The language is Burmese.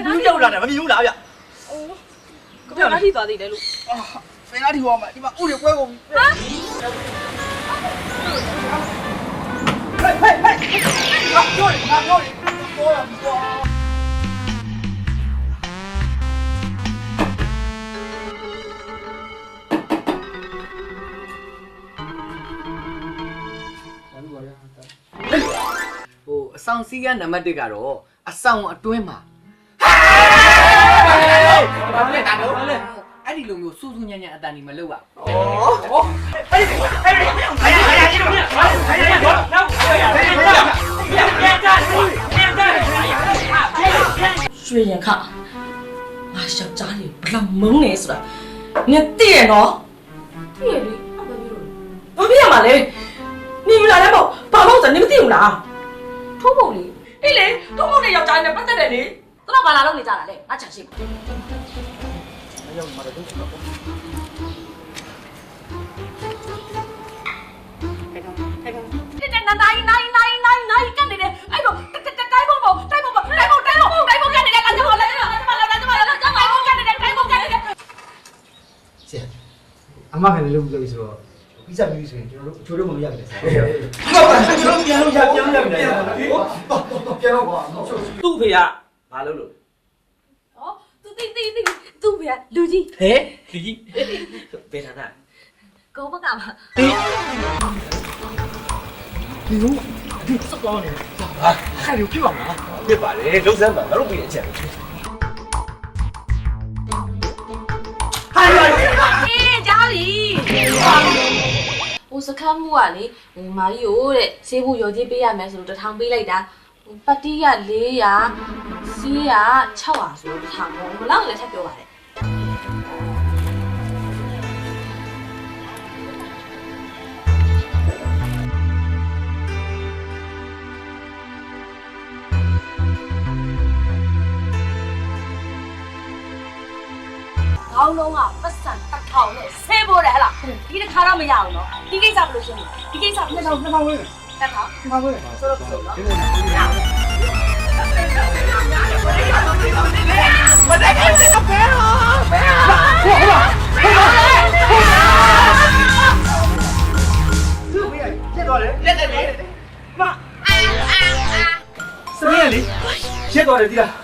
ဘူးရောက်လာတယ်မမြင်ဘူးလားဗျဘယ်လာထိသွားသေးတယ်လို့ဘယ်လာထိသွားမှာဒီမှာဥတွေပွဲကုန်ပြီဟမ်ဟဲ့ပြောရတော့ဟိုအဆောင်စီးကနံပါတ်1ကတော့အဆောင်အတွင်းမှာအဲ့ဒီလိုမျိုးစူးစူးညံ့ညံ့အတန်ဒီမလုပ်ရရွှေရင်ခငါယောက်ျားလေးဘလောက်မုန်းနေဆိုတာနင်သိရနော်သိရလေဘာဖြစ်ရမှာလဲနေမလာလည်းပေါ့ဘာလို့ဆိုနင်မသိဘူးလားထိုးဖို့လေအေးလေထိုးဖို့နဲ့ယောက်ျားနဲ့ပတ်သက်တယ်လေသူတို့ဘာလာလို့နေကြတာလဲငါချန်ရှိပါရောက်မှာတော့ဒီနိုင်ကနေတယ်အဲ့တော့တိုင်းပုံကနေတယ်လာကြပါလာကြပါကနေတယ်တိုင်းပုံကနေတယ်ဆရာအမကနေလို့ပြောပြီးဆိုတော့ပြီးစားပြီးဆိုရင်ကျွန်တော်တို့အချိုးတော့မရဘူးလေဆရာကျွန်တော်ပြန်လို့ရပြီပြန်တော့ကွာသူ့ဖေကဘာလုပ်လို့ဩသူဖေကလူကြီးဟဲ့လူကြီးဘယ်ဌာနကောဘကမှာဒီလိုဒီစကောင်းနေဟာခါရီပြပါမလားပြပါလေလုံးစမ်းပါငါတို့ပြီးတဲ့အချက်ဟေးကြားပြီဟိုစခန်းမှုကလေမာကြီးကိုတဲ့ဆေးဖို့ရော်ကြီးပေးရမယ်ဆိုတော့1000ပေးလိုက်တာပတ်တီးက400စီးက600ဆိုတော့1000ပေါ့ဘယ်လောက်လဲထပ်ပြောပါလေခေါင်းလုံးကပတ်စံ1000နဲ့ဆေးဖို့တယ်ဟလားဒီတစ်ခါတော့မရအောင်နော်ဒီကိစ္စဘယ်လိုရှင်းလဲဒီကိစ္စ2000ဝင်း1000ဝင်းဆိုတော့ဆိုတော့မတက်ကစကပဲရောဘယ်ဟာသူ့ဘေးရက်တော့လေလက်တယ်လေမစမင်းလေရက်တော့လေဒီလား